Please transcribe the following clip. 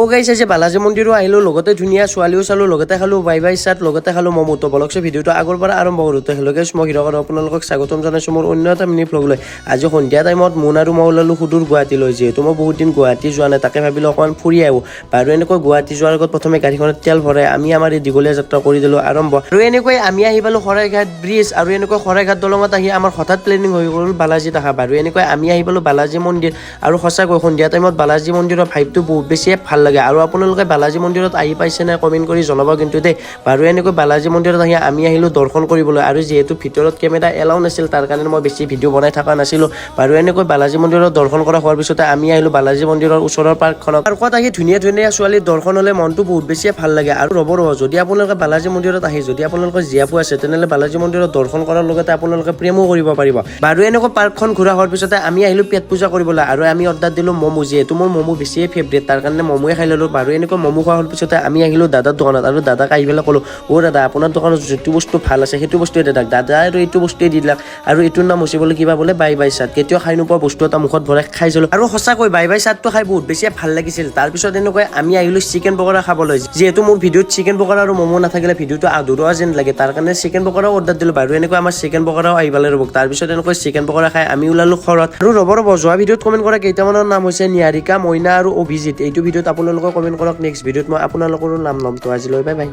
গাইছ যে বালাজী মন্দিৰো আহিলো লগতে ধুনীয়া ছোৱালীও চালো লগতে খালো বাই চাট লগতে খালো মমো তো বলকছে ভিডিঅ'টো আগৰ পৰা আৰম্ভ কৰোঁতে হেল্ল' গাইছ মই হিৰক আৰু আপোনালোকক স্বাগতম জনাইছোঁ মোৰ অন্য এটা মিনি ভ্লগ লৈ আজি সন্ধিয়া টাইমত মোন আৰু মই ওলালো সুদূৰ গুৱাহাটীলৈ যিহেতু মই বহুত দিন গুৱাহাটী যোৱা নাই তাকে ভাবিলোঁ অকণমান ফুৰি আহোঁ বাৰু এনেকৈ গুৱাহাটী যোৱাৰ আগত প্ৰথমে গাড়ীখনত তেল ভৰাই আমি আমাৰ এই দীঘলীয়া যাত্ৰা কৰি দিলোঁ আৰম্ভ আৰু এনেকৈ আমি আহি পালোঁ শৰাইঘাট ব্ৰিজ আৰু এনেকৈ শৰাইঘাট দলঙত আহি আমাৰ হঠাৎ প্লেনিং হৈ গ'ল বালাজীত আহা বাৰু এনেকৈ আমি আহি পালোঁ বালাজী মন্দিৰ আৰু সঁচাকৈ সন্ধিয়া টাইমত বালাজী মন্দিৰৰ ভাইবটো বহুত বেছিয়ে ভাল লাগে আৰু আপোনালোকে বালাজী মন্দিৰত আহি পাইছে নে কমেণ্ট কৰি জনাব কিন্তু দেই বাৰু এনেকৈ বালাজী মন্দিৰত আহি আমি আহিলোঁ দৰ্শন কৰিবলৈ আৰু যিহেতু ভিতৰত কেমেৰা এলাও নাছিল তাৰ কাৰণে মই বেছি ভিডিঅ' বনাই থকা নাছিলোঁ বাৰু এনেকৈ বালাজী মন্দিৰত দৰ্শন কৰা হোৱাৰ পিছতে আমি আহিলোঁ বালাজী মন্দিৰৰ ওচৰৰ পাৰ্কখনত পাৰ্কত আহি ধুনীয়া ধুনীয়া ছোৱালীৰ দৰ্শন হ'লে মনটো বহুত বেছিয়ে ভাল লাগে আৰু ৰ'ব যদি আপোনালোকে বালাজী মন্দিৰত আহি যদি আপোনালোকৰ জীয়াপু আছে তেনেহ'লে বালাজী মন্দিৰত দৰ্শন কৰাৰ লগতে আপোনালোকে প্ৰেমো কৰিব পাৰিব বাৰু এনেকৈ পাৰ্কখন ঘূৰা হোৱাৰ পিছতে আমি আহিলোঁ পেট পূজা কৰিবলৈ আৰু আমি অৰ্ডাৰ দিলোঁ ম'মো যিহেতু মোৰ ম'মো বেছিয়ে ফেভৰেট তাৰ কাৰণে ম'মোয়ে খাই ল'লোঁ বাৰু এনেকৈ ম'মো খোৱা হোৱাৰ পিছতে আমি আহিলোঁ দাদাৰ দোকানত আৰু দাদাক আহি পেলাই ক'লোঁ দাদা আপোনাৰ দোকানত যিটো বস্তু ভাল আছে সেইটো বস্তুৱে দাদা আৰু এইটো বস্তুৱে দি দিলাক আৰু এইটোৰ নাম হৈছে বোলে কিবা বোলে বাই চাট কেতিয়াও খাই নোপোৱা বস্তু এটা মুখত ভৰাই খাইছিলোঁ আৰু সঁচাকৈ বাই চাটটো খাই বহুত বেছি ভাল লাগিছিল তাৰপিছত এনেকৈ আমি আহিলোঁ চিকেন পকৰা খাবলৈ যিহেতু মোৰ ভিডিঅ'ত চিকেন পকৰা আৰু ম'মো নাথাকিলে ভিডিঅ'টো আধৰুৱা যেন লাগে তাৰ কাৰণে চিকেন পকৰাও অৰ্ডাৰ দিলোঁ বাৰু এনেকৈ আমাৰ চিকেন পকৰাও আহি পালে ৰ'ব তাৰপিছত এনেকৈ চিকেন পকৰা খাই আমি ওলালোঁ ঘৰত আৰু ৰ'ব যোৱা ভিডিঅ'ত কমেণ্ট কৰা কেইটামানৰ নাম হৈছে নিহাৰিকা মইনা আৰু অভিজিত এইটো ভিডিঅ'ত আপোনালোকে কমেণ্ট কৰক নেক্সট ভিডিঅ'ত মই আপোনালোকৰো নাম ল'ম তো আজিলৈ বাই